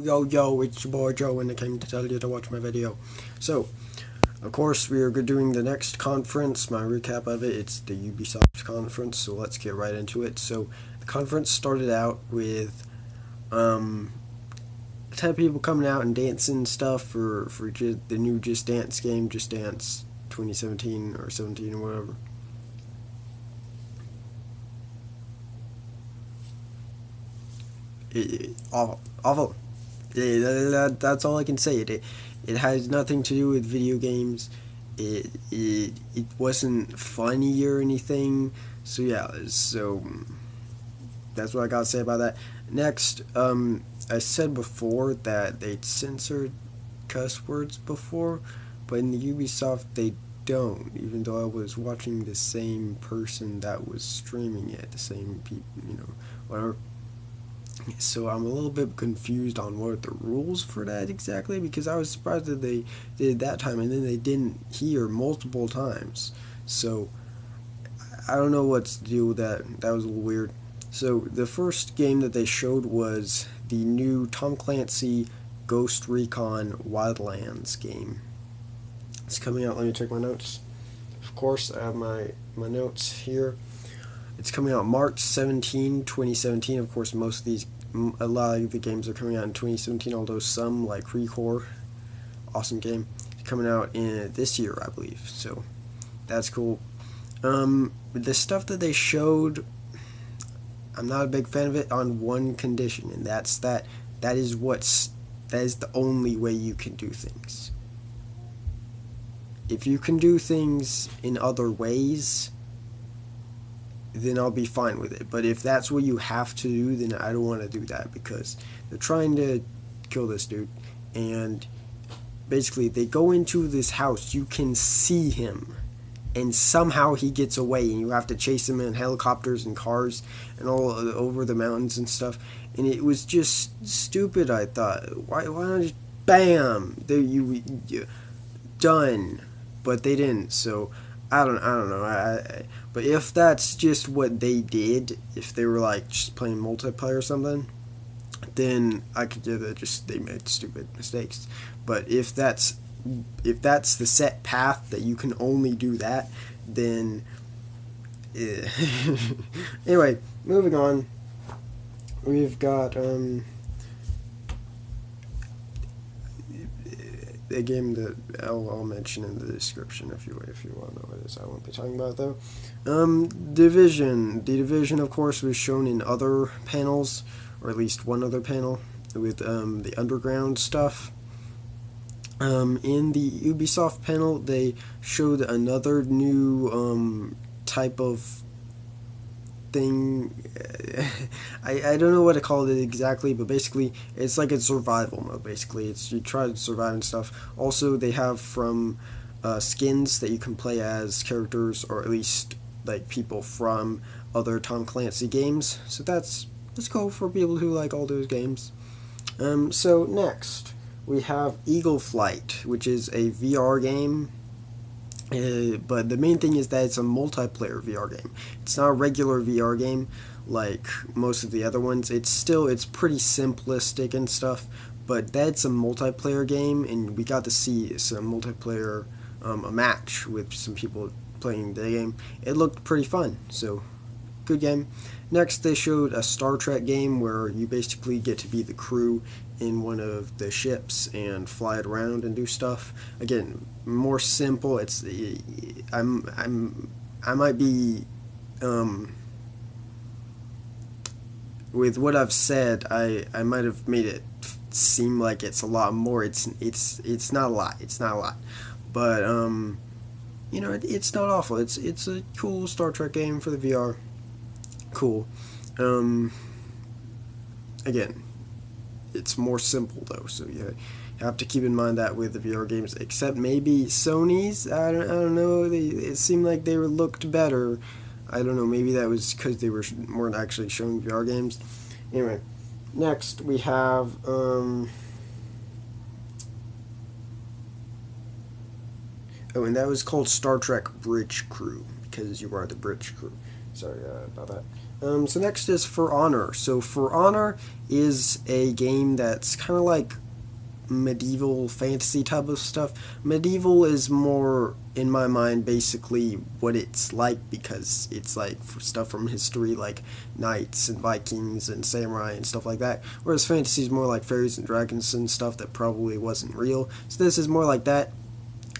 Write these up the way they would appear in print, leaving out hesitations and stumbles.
Yo, it's your boy Joe, and I came to tell you to watch my video. So, of course, we are doing the next conference, my recap of it. It's the Ubisoft conference, so let's get right into it. So, the conference started out with, a ton of people coming out and dancing and stuff for the new Just Dance game, Just Dance 2017 or 17 or whatever. Awful. That's all I can say. It has nothing to do with video games. It wasn't funny or anything. So yeah, that's what I gotta say about that. Next, I said before that they'd censored cuss words before, but in the Ubisoft they don't. Even though I was watching the same person that was streaming it, the same people, whatever. So I'm a little bit confused on what are the rules for that exactly, because I was surprised that they did that time and then they didn't here multiple times. So I don't know what's the deal with that. That was a little weird. So the first game that they showed was the new Tom Clancy Ghost Recon Wildlands game. It's coming out. Let me check my notes. Of course, I have my notes here. It's coming out March 17, 2017. Of course, a lot of the games are coming out in 2017, although some, like Recore, awesome game, coming out in this year, I believe. So, that's cool. The stuff that they showed, I'm not a big fan of it on one condition, and that's that is the only way you can do things. If you can do things in other ways, then I'll be fine with it. But if that's what you have to do, then I don't want to do that, because they're trying to kill this dude. And basically, they go into this house. You can see him. And somehow he gets away. And you have to chase him in helicopters and cars and all over the mountains and stuff. And it was just stupid, I thought. Why not just BAM! There you done. But they didn't, so I don't know. But if that's just what they did, if they were like just playing multiplayer or something, then I could do that. Just they made stupid mistakes. But if that's the set path that you can only do that, then anyway, moving on. We've got a game that I'll mention in the description if you want to know what it is. I won't be talking about it though. Division. The Division, of course, was shown in other panels, or at least one other panel, with the underground stuff. In the Ubisoft panel, they showed another new type of thing. I don't know what to call it exactly, but basically it's like a survival mode. Basically, it's you try to survive and stuff. Also, they have from skins that you can play as characters, or at least like people from other Tom Clancy games. So that's cool for people who like all those games. So next we have Eagle Flight, which is a VR game. But the main thing is that it's a multiplayer VR game. It's not a regular VR game like most of the other ones. It's pretty simplistic and stuff, but that's a multiplayer game, and we got to see some multiplayer, a match with some people playing the game. It looked pretty fun, so good game. Next, they showed a Star Trek game where you basically get to be the crew in one of the ships and fly it around and do stuff. Again, more simple. I might be with what I've said, I might have made it seem like it's a lot more. It's not a lot. It's not a lot. But it's not awful. It's a cool Star Trek game for the VR. Cool. Again, it's more simple though, so you have to keep in mind that with the VR games, except maybe Sony's. I don't know. It seemed like they looked better. I don't know. Maybe that was because they weren't actually showing VR games. Anyway, next we have oh, and that was called Star Trek Bridge Crew, because you are the bridge crew. Sorry about that. So next is For Honor. So For Honor is a game that's kind of like medieval fantasy type of stuff. Medieval is more, in my mind, basically what it's like, because it's like for stuff from history, like knights and Vikings and samurai and stuff like that. Whereas fantasy is more like fairies and dragons and stuff that probably wasn't real. So this is more like that.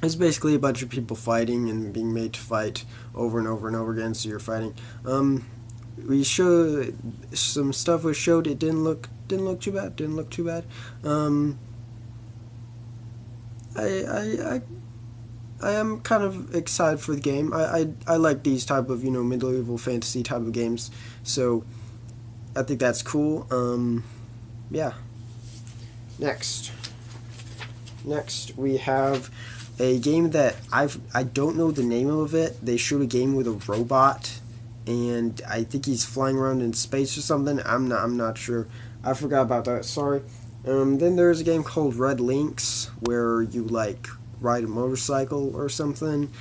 It's basically a bunch of people fighting and being made to fight over and over and over again. So you're fighting. We showed some stuff was showed. It didn't look too bad. Didn't look too bad. I am kind of excited for the game. I like these type of, medieval fantasy type of games, so I think that's cool. Yeah. Next we have a game that I don't know the name of it. They showed a game with a robot, and I think he's flying around in space or something. I'm not sure. I forgot about that. Sorry. Then there's a game called Red Lynx, where you like ride a motorcycle or something.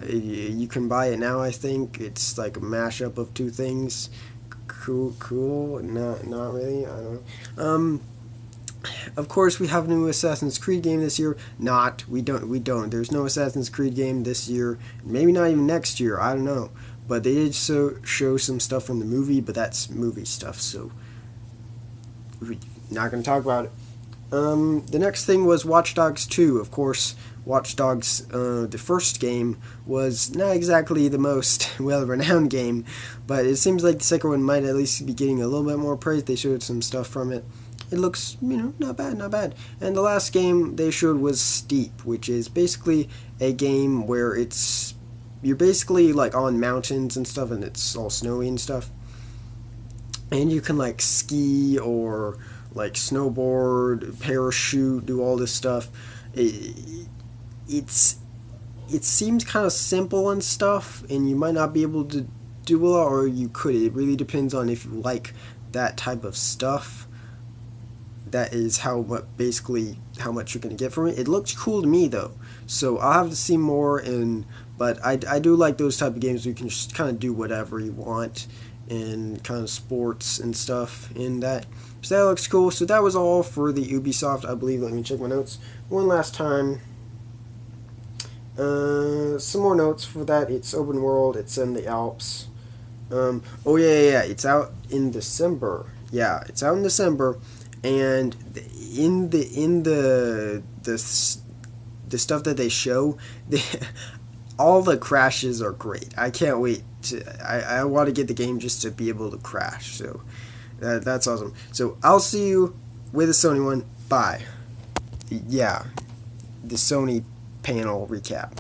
You can buy it now, I think. It's like a mashup of two things. Cool. Not really. I don't know. Of course, we have a new Assassin's Creed game this year. We don't. There's no Assassin's Creed game this year. Maybe not even next year. I don't know. But they did show some stuff from the movie, but that's movie stuff, so we're not going to talk about it. The next thing was Watch Dogs 2. Of course, Watch Dogs, the first game, was not exactly the most well-renowned game, but it seems like the second one might at least be getting a little bit more praise. They showed some stuff from it. It looks, not bad. And the last game they showed was Steep, which is basically a game where you're basically like on mountains and stuff, and it's all snowy and stuff. And you can like ski or like snowboard, parachute, do all this stuff. It seems kind of simple and stuff, and you might not be able to do a lot, or you could. It really depends on if you like that type of stuff. That is basically how much you're going to get from it. It looks cool to me though, so I'll have to see more. But I do like those type of games where you can just kind of do whatever you want, and kind of sports and stuff in that. So that looks cool. So that was all for the Ubisoft, I believe. Let me check my notes one last time. Some more notes for that. It's open world. It's in the Alps. Oh yeah. It's out in December. Yeah, it's out in December. And in the stuff that they show, all the crashes are great. I can't wait. I want to get the game just to be able to crash. So that's awesome. So I'll see you with the Sony one. Bye. Yeah, the Sony panel recap.